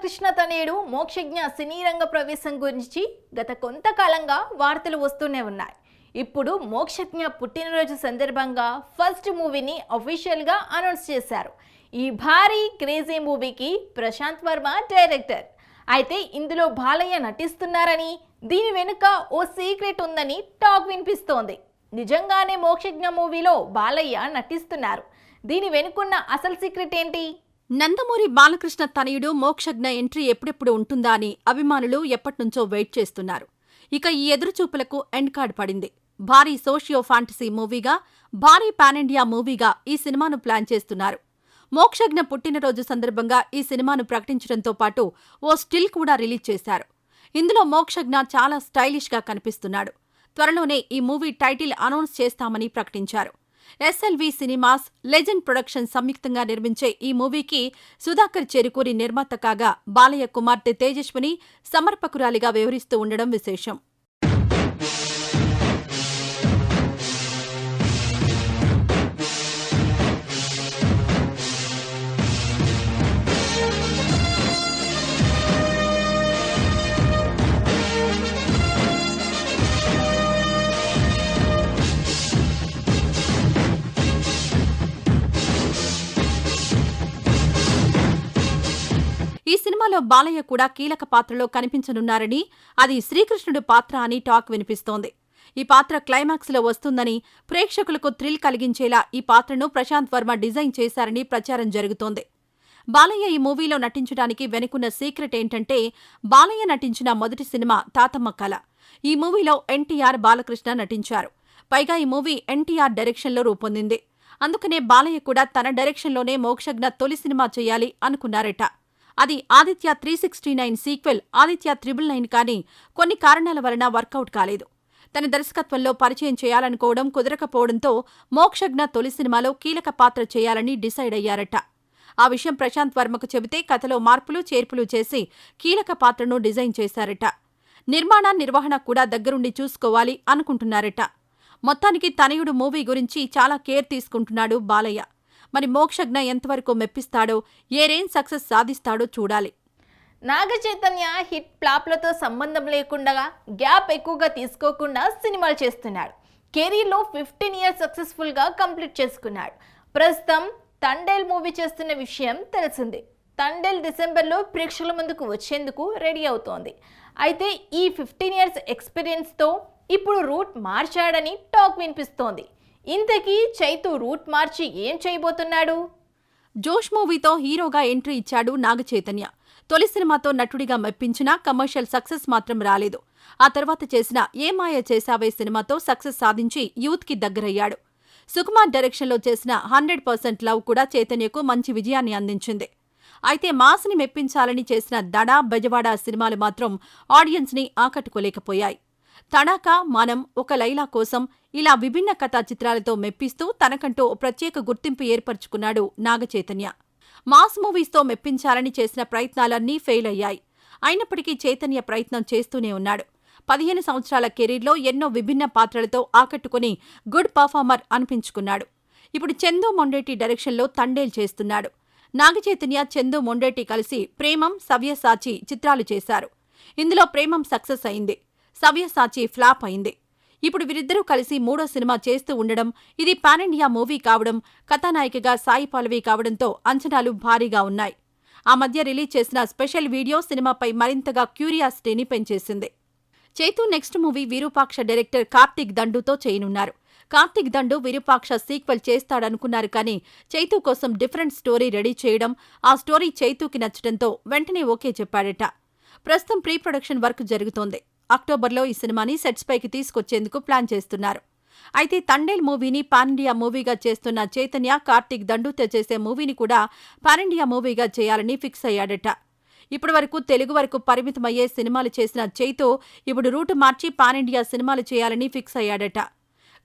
బాలకృష్ణ తనయుడు మోక్షజ్ఞ సినీ రంగ ప్రవేశం గురించి గత కొంతకాలంగా వార్తలు వస్తూనే ఉన్నాయి. ఇప్పుడు మోక్షజ్ఞ పుట్టినరోజు సందర్భంగా ఫస్ట్ మూవీని అఫీషియల్గా అనౌన్స్ చేశారు. ఈ భారీ క్రేజీ మూవీకి ప్రశాంత్ వర్మ డైరెక్టర్. అయితే ఇందులో బాలయ్య నటిస్తున్నారని, దీని వెనుక ఓ సీక్రెట్ ఉందని టాక్ వినిపిస్తోంది. నిజంగానే మోక్షజ్ఞ మూవీలో బాలయ్య నటిస్తున్నారు. దీని వెనుకున్న అసలు సీక్రెట్ ఏంటి? నందమూరి బాలకృష్ణ తనయుడు మోక్షజ్ఞ ఎంట్రీ ఎప్పుడెప్పుడు ఉంటుందా అని అభిమానులు ఎప్పటినుంచో వెయిట్ చేస్తున్నారు. ఇక ఈ ఎదురుచూపులకు ఎండ్ కార్డ్ పడింది. భారీ సోషియో ఫ్యాంటసీ మూవీగా, భారీ పాన్ ఇండియా మూవీగా ఈ సినిమాను ప్లాన్ చేస్తున్నారు. మోక్షజ్ఞ పుట్టినరోజు సందర్భంగా ఈ సినిమాను ప్రకటించడంతో పాటు ఓ స్టిల్ కూడా రిలీజ్ చేశారు. ఇందులో మోక్షజ్ఞ చాలా స్టైలిష్గా కనిపిస్తున్నాడు. త్వరలోనే ఈ మూవీ టైటిల్ అనౌన్స్ చేస్తామని ప్రకటించారు. ఎస్ఎల్వి సినిమాస్, లెజెండ్ ప్రొడక్షన్ సంయుక్తంగా నిర్మించే ఈ మూవీకి సుధాకర్ చెరుకూరి నిర్మాత కాగా, బాలయ్య కుమార్తె తేజస్విని సమర్పకురాలిగా వ్యవహరిస్తూ ఉండడం విశేషం. ఈ సినిమాలో బాలయ్య కూడా కీలక పాత్రలో కనిపించనున్నారని, అది శ్రీకృష్ణుడి పాత్ర అని టాక్ వినిపిస్తోంది. ఈ పాత్ర క్లైమాక్స్లో వస్తుందని, ప్రేక్షకులకు థ్రిల్ కలిగించేలా ఈ పాత్రను ప్రశాంత్ వర్మ డిజైన్ చేశారని ప్రచారం జరుగుతోంది. బాలయ్య ఈ మూవీలో నటించడానికి వెనుకున్న సీక్రెట్ ఏంటంటే, బాలయ్య నటించిన మొదటి సినిమా తాతమ్మ కళ. ఈ మూవీలో ఎన్టీఆర్, బాలకృష్ణ నటించారు. పైగా ఈ మూవీ ఎన్టీఆర్ డైరెక్షన్లో రూపొందింది. అందుకనే బాలయ్య కూడా తన డైరెక్షన్లోనే మోక్షజ్ఞ తొలి సినిమా చేయాలి అనుకున్నారట. అది ఆదిత్య 369 సీక్వెల్ ఆదిత్య 999 కానీ కొన్ని కారణాల వలన వర్కౌట్ కాలేదు. తన దర్శకత్వంలో పరిచయం చేయాలనుకోవడం కుదరకపోవడంతో మోక్షజ్ఞ తొలి సినిమాలో కీలక పాత్ర చేయాలని డిసైడ్ అయ్యారట. ఆ విషయం ప్రశాంత్ వర్మకు చెబితే కథలో మార్పులు చేర్పులు చేసి కీలక పాత్రను డిజైన్ చేశారట. నిర్మాణ, నిర్వహణ కూడా దగ్గరుండి చూసుకోవాలి అనుకుంటున్నారట. మొత్తానికి తనయుడు మూవీ గురించి చాలా కేర్ తీసుకుంటున్నాడు బాలయ్య. మరి మోక్షజ్ఞ ఎంతవరకు మెప్పిస్తాడో, ఏ రేంజ్ సక్సెస్ సాధిస్తాడో చూడాలి. నాగ చైతన్య హిట్ ఫ్లాప్లతో సంబంధం లేకుండా, గ్యాప్ ఎక్కువగా తీసుకోకుండా సినిమాలు చేస్తున్నాడు. కెరీర్లో 15 ఇయర్స్ సక్సెస్ఫుల్గా కంప్లీట్ చేసుకున్నాడు. ప్రస్తుతం తండేల్ మూవీ చేస్తున్న విషయం తెలిసిందే. తండేల్ డిసెంబర్లో ప్రేక్షకుల ముందుకు వచ్చేందుకు రెడీ అవుతోంది. అయితే ఈ 15 ఇయర్స్ ఎక్స్పీరియన్స్తో ఇప్పుడు రూట్ మార్చాడని టాక్ వినిపిస్తోంది. ఇంతకీ చైతు రూట్ మార్చి ఏం చేయబోతున్నాడు? జోష్ మూవీతో హీరోగా ఎంట్రీ ఇచ్చాడు నాగ చైతన్య. తొలి సినిమాతో నటుడిగా మెప్పించినా కమర్షియల్ సక్సెస్ మాత్రం రాలేదు. ఆ తర్వాత చేసిన ఏ మాయ చేసావే సినిమాతో సక్సెస్ సాధించి యూత్కి దగ్గరయ్యాడు. సుకుమార్ డైరెక్షన్లో చేసిన 100% లవ్ కూడా చైతన్యకు మంచి విజయాన్ని అందించింది. అయితే మాస్ని మెప్పించాలని చేసిన దడా, బెజవాడ సినిమాలు మాత్రం ఆడియన్స్ని ఆకట్టుకోలేకపోయాయి. తడాకా, మనం, ఒక లైలా కోసం ఇలా విభిన్న కథా చిత్రాలతో మెప్పిస్తూ తనకంటూ ప్రత్యేక గుర్తింపు ఏర్పరచుకున్నాడు నాగ చైతన్య. మాస్ మూవీస్తో మెప్పించాలని చేసిన ప్రయత్నాలన్నీ ఫెయిల్ అయ్యాయి. అయినప్పటికీ చైతన్య ప్రయత్నం చేస్తూనే ఉన్నాడు. 15 సంవత్సరాల కెరీర్లో ఎన్నో విభిన్న పాత్రలతో ఆకట్టుకుని గుడ్ పర్ఫార్మర్ అనిపించుకున్నాడు. ఇప్పుడు చందు మొండేటి డైరెక్షన్లో తండేల్ చేస్తున్నాడు. నాగ చైతన్య, చందు మొండేటి కలిసి ప్రేమం, సవ్యసాచి చిత్రాలు చేశారు. ఇందులో ప్రేమం సక్సెస్ అయింది, సవ్యసాచి ఫ్లాప్ అయింది. ఇప్పుడు వీరిద్దరూ కలిసి మూడో సినిమా చేస్తూ ఉండడం, ఇది పాన్ ఇండియా మూవీ కావడం, కథానాయికగా సాయి పల్లవి కావడంతో అంచనాలు భారీగా ఉన్నాయి. ఆ మధ్య రిలీజ్ చేసిన స్పెషల్ వీడియో సినిమాపై మరింతగా క్యూరియాసిటీని పెంచేసింది. Chaitu next movie Virupaksha director Karthik దండుతో చేయనున్నారు. కార్తీక్ దండు విరూపాక్ష సీక్వెల్ చేస్తాడనుకున్నారు కానీ చైతు కోసం డిఫరెంట్ స్టోరీ రెడీ చేయడం, ఆ స్టోరీ చైతుకి నచ్చడంతో వెంటనే ఓకే చెప్పాడట. ప్రస్తుతం ప్రీ ప్రొడక్షన్ వర్క్ జరుగుతోంది. అక్టోబర్లో ఈ సినిమాని సెట్స్ పైకి తీసుకొచ్చేందుకు ప్లాన్ చేస్తున్నారు. అయితే తండేల్ మూవీని పాన్ ఇండియా మూవీగా చేస్తున్న చైతన్య, కార్తీక్ దండుతో చేసే మూవీని కూడా పాన్ ఇండియా మూవీగా చేయాలని ఫిక్స్ అయ్యాడట. ఇప్పటి వరకు తెలుగు వరకు పరిమితమయ్యే సినిమాలు చేసిన చైతు ఇప్పుడు రూటు మార్చి పాన్ ఇండియా సినిమాలు చేయాలని ఫిక్స్ అయ్యాడట.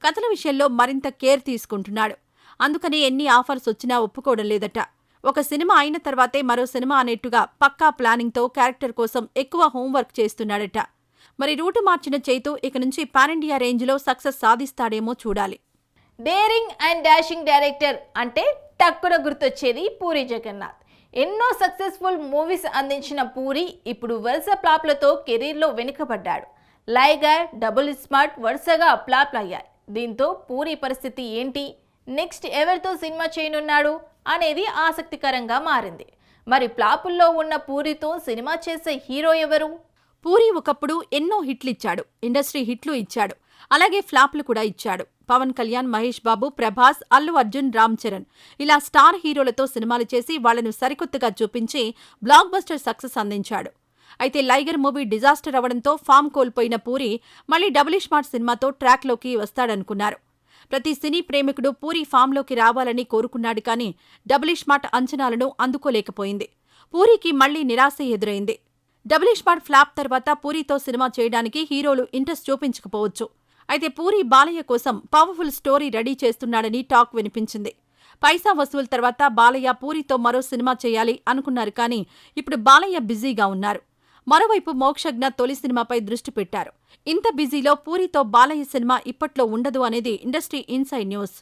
కథల విషయంలో మరింత కేర్ తీసుకుంటున్నాడు. అందుకని ఎన్ని ఆఫర్స్ వచ్చినా ఒప్పుకోవడం లేదట. ఒక సినిమా అయిన తర్వాతే మరో సినిమా అనేట్టుగా పక్కా ప్లానింగ్తో క్యారెక్టర్ కోసం ఎక్కువ హోంవర్క్ చేస్తున్నాడట. మరి రూటు మార్చిన చైతు ఇక నుంచి పాన్ ఇండియా రేంజ్లో సక్సెస్ సాధిస్తాడేమో చూడాలి. డేరింగ్ అండ్ డాషింగ్ డైరెక్టర్ అంటే టక్కున గుర్తొచ్చేది పూరి జగన్నాథ్. ఎన్నో సక్సెస్ఫుల్ మూవీస్ అందించిన పూరి ఇప్పుడు వరుస ఫ్లాప్లతో కెరీర్లో వెనుకబడ్డాడు. లైగర్, డబుల్ స్మార్ట్ వరుసగా ఫ్లాప్లు అయ్యాయి. దీంతో పూరి పరిస్థితి ఏంటి, నెక్స్ట్ ఎవరితో సినిమా చేయనున్నాడు అనేది ఆసక్తికరంగా మారింది. మరి ఫ్లాపుల్లో ఉన్న పూరితో సినిమా చేసే హీరో ఎవరు? పూరి ఒకప్పుడు ఎన్నో హిట్లిచ్చాడు, ఇండస్ట్రీ హిట్లు ఇచ్చాడు, అలాగే ఫ్లాప్లు కూడా ఇచ్చాడు. పవన్ కళ్యాణ్, మహేష్ బాబు, ప్రభాస్, అల్లు అర్జున్, రామ్ చరణ్ ఇలా స్టార్ హీరోలతో సినిమాలు చేసి వాళ్లను సరికొత్తగా చూపించి బ్లాక్ బస్టర్ సక్సెస్ అందించాడు. అయితే లైగర్ మూవీ డిజాస్టర్ అవడంతో ఫామ్ కోల్పోయిన పూరి మళ్లీ డబుల్ స్మార్ట్ సినిమాతో ట్రాక్లోకి వస్తాడనుకున్నారు. ప్రతి సినీ ప్రేమికుడు పూరి ఫామ్లోకి రావాలని కోరుకున్నాడు, కానీ డబుల్ స్మార్ట్ అంచనాలను అందుకోలేకపోయింది. పూరికి మళ్లీ నిరాశ ఎదురైంది. డబుల్ స్మార్ట్ ఫ్లాప్ తర్వాత పూరితో సినిమా చేయడానికి హీరోలు ఇంట్రెస్ట్ చూపించకపోవచ్చు. అయితే పూరి బాలయ్య కోసం పవర్ఫుల్ స్టోరీ రెడీ చేస్తున్నాడని టాక్ వినిపించింది. పైసా వసూలు తర్వాత బాలయ్య పూరితో మరో సినిమా చేయాలి అనుకున్నారు, కానీ ఇప్పుడు బాలయ్య బిజీగా ఉన్నారు. మరోవైపు మోక్షజ్ఞ తొలి సినిమాపై దృష్టి పెట్టారు. ఇంత బిజీలో పూరితో బాలయ్య సినిమా ఇప్పట్లో ఉండదు అనేది ఇండస్ట్రీ ఇన్సైడ్ న్యూస్.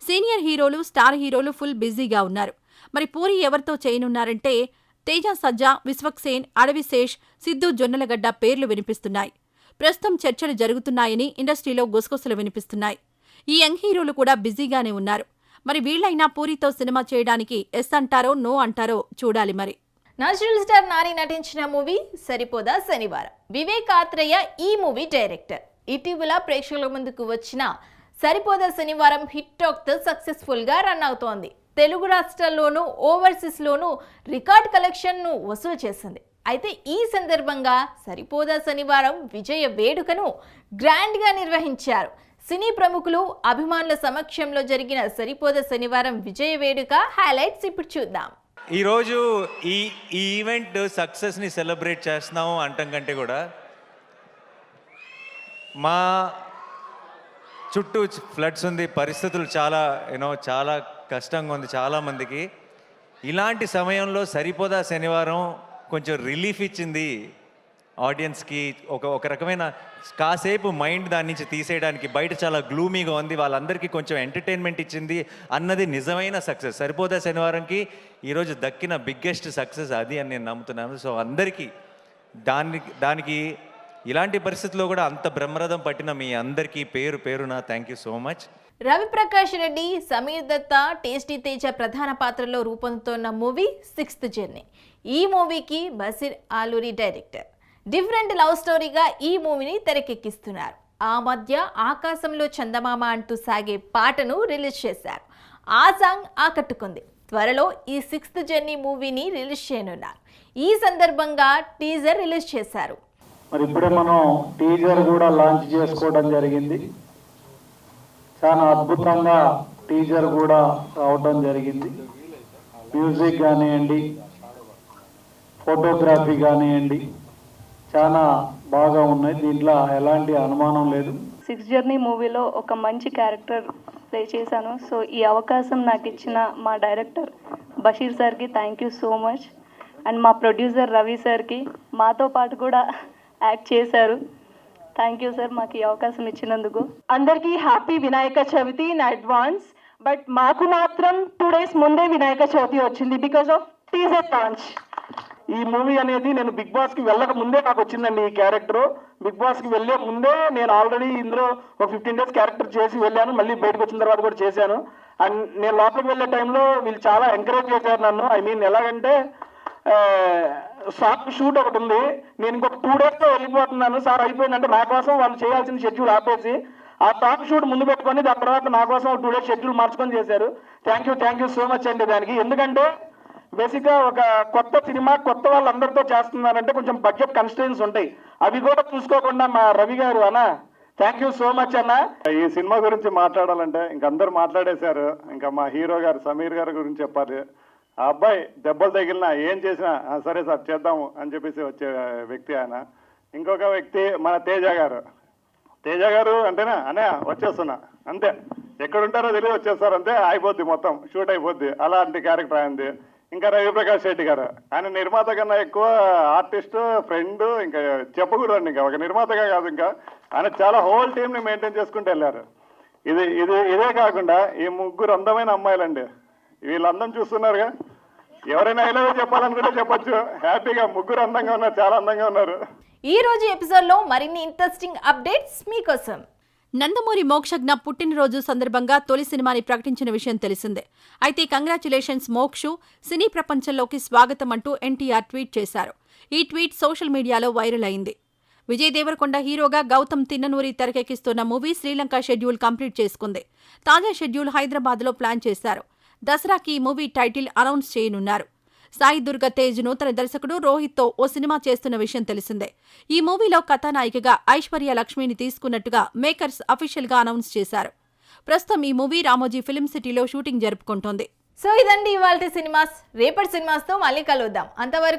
సీనియర్ హీరోలు, స్టార్ హీరోలు ఫుల్ బిజీగా ఉన్నారు. మరి పూరి ఎవరితో చేయనున్నారంటే తేజ సజ్జా, విశ్వక్సేన్, అడవిశేష్, సిద్ధు జొన్నలగడ్డ పేర్లు వినిపిస్తున్నాయి. ప్రస్తుతం చర్చలు జరుగుతున్నాయని ఇండస్ట్రీలో గుసగుసలు వినిపిస్తున్నాయి. ఈ యంగ్ హీరోలు కూడా బిజీగానే ఉన్నారు. మరి వీళ్లైనా పూరితో సినిమా చేయడానికి ఎస్ అంటారో నో అంటారో చూడాలి. మరి నేచురల్ స్టార్ నాని నటించిన మూవీ సరిపోదా శనివారం. వివేక్ ఆత్రేయ ఈ మూవీ డైరెక్టర్. ఇటీవల ప్రేక్షకుల ముందుకు వచ్చిన సరిపోదా శనివారం హిట్ టాక్తో సక్సెస్ఫుల్ గా రన్ అవుతోంది. తెలుగు రాష్ట్రాల్లోనూ ఓవర్సీస్లోనూ రికార్డ్ కలెక్షన్ను వసూలు చేసింది. అయితే ఈ సందర్భంగా సరిపోదా శనివారం విజయ వేడుకను గ్రాండ్గా నిర్వహించారు. సినీ ప్రముఖులు, అభిమానుల సమక్షంలో జరిగిన సరిపోదా శనివారం విజయ వేడుక హైలైట్స్ ఇప్పుడు చూద్దాం. ఈరోజు ఈ ఈవెంట్ సక్సెస్ని సెలబ్రేట్ చేస్తున్నాము అంటం కంటే కూడా మా చుట్టూ ఫ్లడ్స్ ఉంది, పరిస్థితులు చాలా చాలా కష్టంగా ఉంది చాలామందికి. ఇలాంటి సమయంలో సరిపోదా శనివారం కొంచెం రిలీఫ్ ఇచ్చింది ఆడియన్స్కి. ఒక రకమైన కాసేపు మైండ్ దాని నుంచి తీసేయడానికి. బయట చాలా గ్లూమీగా ఉంది, వాళ్ళందరికీ కొంచెం ఎంటర్టైన్మెంట్ ఇచ్చింది అన్నది నిజమైన సక్సెస్. సరిపోదా శనివారంకి ఈరోజు దక్కిన బిగ్గెస్ట్ సక్సెస్ అది అని నేను నమ్ముతున్నాను. సో అందరికీ దానికి ఇలాంటి పరిస్థితుల్లో కూడా అంత బ్రహ్మరథం పట్టిన మీ అందరికీ పేరు పేరున thank you so much. Raviprakash Reddy, Sameer Datta, tasty Teja ప్రధాన పాత్రలో రూపొందుతున్న మూవీ సిక్స్త్ జర్నీ. ఈ మూవీకి Basheer Aluri director. Different love స్టోరీగా ఈ మూవీని తెరకెక్కిస్తున్నారు. ఆ మధ్య ఆకాశంలో చందమామ అంటూ సాగే పాటను రిలీజ్ చేశారు. ఆ సాంగ్ ఆకట్టుకుంది. త్వరలో ఈ సిక్స్త్ జర్నీ మూవీని రిలీజ్ చేయనున్నారు. ఈ సందర్భంగా టీజర్ రిలీజ్ చేశారు. మరి ఇప్పుడే మనం టీజర్ కూడా లాంచ్ చేసుకోవడం జరిగింది. చాలా అద్భుతంగా టీజర్ కూడా రావడం జరిగింది. మ్యూజిక్ కానివ్వండి, ఫోటోగ్రఫీ కానివ్వండి, చాలా బాగా ఉన్నాయి. దీంట్లో ఎలాంటి అనుమానం లేదు. సిక్స్త్ జర్నీ మూవీలో ఒక మంచి క్యారెక్టర్ ప్లే చేశాను. సో ఈ అవకాశం నాకు ఇచ్చిన మా డైరెక్టర్ బషీర్ సార్కి thank you so much. And మా ప్రొడ్యూసర్ రవి సార్కి, మాతో పాటు కూడా యాక్ట్ చేశారు. థ్యాంక్ యూ సార్ మాకు ఈ అవకాశం ఇచ్చినందుకు. అందరికీ happy Vinayaka Chavithi in advance. But మాకు మాత్రం 2 days ముందే వినాయక చవితి వచ్చింది బికాస్ ఆఫ్ టీజర్ లాంచ్. ఈ మూవీ అనేది నేను బిగ్ బాస్ కి వెళ్ళక ముందే నాకు వచ్చిందండి ఈ క్యారెక్టర్. బిగ్ బాస్ కి వెళ్ళే ముందే నేను ఆల్రెడీ ఇందులో ఒక 15 days క్యారెక్టర్ చేసి వెళ్ళాను. మళ్ళీ బయటకు వచ్చిన తర్వాత కూడా చేశాను. అండ్ నేను లోపలికి వెళ్ళే టైంలో వీళ్ళు చాలా ఎంకరేజ్ చేశారు నన్ను. ఐ మీన్ ఎలాగంటే సాంగ్ షూట్ ఒకటి ఉంది, నేను ఇంకొక 2 daysలో వెళ్ళిపోతున్నాను సార్ అయిపోయిందంటే నా కోసం వాళ్ళు చేయాల్సిన షెడ్యూల్ ఆపేసి ఆ సాంగ్ షూట్ ముందు పెట్టుకొని దాని తర్వాత నా కోసం 2 days షెడ్యూల్ మార్చుకొని చేశారు. థ్యాంక్ యూ సో మచ్ అండి దానికి. ఎందుకంటే బేసిక్గా ఒక కొత్త సినిమా కొత్త వాళ్ళందరితో చేస్తున్నారంటే కొంచెం బడ్జెట్ కన్స్ట్రెయిన్స్ ఉంటాయి. అవి కూడా చూసుకోకుండా మా రవి గారు అన్న థ్యాంక్ యూ సో మచ్ అన్న. ఈ సినిమా గురించి మాట్లాడాలంటే ఇంకందరూ మాట్లాడేశారు. ఇంకా మా హీరో గారు సమీర్ గారి గురించి చెప్పాలి. ఆ అబ్బాయి దెబ్బలు తగిలినా ఏం చేసినా సరే సార్ చేద్దాము అని చెప్పేసి వచ్చే వ్యక్తి ఆయన. ఇంకొక వ్యక్తి మన తేజ గారు అంటేనా అనే వచ్చేస్తున్నా అంతే, ఎక్కడుంటారో తెలియదు వచ్చేస్తారు అంతే, అయిపోద్ది మొత్తం షూట్ అయిపోద్ది. అలాంటి క్యారెక్టర్ ఆయనది. ఇంకా రవిప్రకాష్ రెడ్డి గారు ఆయన నిర్మాత కన్నా ఎక్కువ ఆర్టిస్ట్, ఫ్రెండ్, ఇంకా చెప్పకూడదండి. ఇంకా ఒక నిర్మాతగా కాదు, ఇంకా ఆయన చాలా హోల్ టీమ్ని మెయింటైన్ చేసుకుంటూ వెళ్ళారు. ఇదే కాకుండా ఈ 3 అందమైన అమ్మాయిలండి. వీళ్ళందం చూస్తున్నారుగా, ఎవరైనా ఐ లవ్ యూ చెప్పాలనుకుంటే చెప్పొచ్చు. హ్యాపీగా ముగ్గురు అందంగా ఉన్నారు, చాలా అందంగా ఉన్నారు. ఈ రోజు ఎపిసోడ్లో మరిన్ని ఇంట్రెస్టింగ్ అప్డేట్స్ మీకోసం. నందమూరి మోక్షజ్ఞ పుట్టినరోజు సందర్భంగా తొలి సినిమాని ప్రకటించిన విషయం తెలిసిందే. అయితే కంగ్రాచులేషన్స్ మోక్షు, సినీ ప్రపంచంలోకి స్వాగతం అంటూ ఎన్టీఆర్ ట్వీట్ చేశారు. ఈ ట్వీట్ సోషల్ మీడియాలో వైరల్ అయింది. విజయ్ దేవరకొండ హీరోగా గౌతమ్ తిన్ననూరి తెరకెక్కిస్తున్న మూవీ శ్రీలంక షెడ్యూల్ కంప్లీట్ చేసుకుంది. తాజా షెడ్యూల్ హైదరాబాద్లో ప్లాన్ చేశారు. దసరాకి ఈ మూవీ టైటిల్ అనౌన్స్ చేయనున్నారు. సాయి దుర్గ తేజ్ నూతన దర్శకుడు రోహిత్తో ఓ సినిమా చేస్తున్న విషయం తెలిసిందే. ఈ మూవీలో కథానాయికగా ఐశ్వర్య లక్ష్మిని తీసుకున్నట్టుగా మేకర్స్ అఫీషియల్గా అనౌన్స్ చేశారు. ప్రస్తుతం ఈ మూవీ రామోజీ ఫిల్మ్ సిటీలో షూటింగ్ జరుపుకుంటోంది. సో ఇదండి ఇవాల్టి సినిమాస్. రేపటి సినిమాస్తో మళ్ళీ కలుద్దాం. అంతవరకు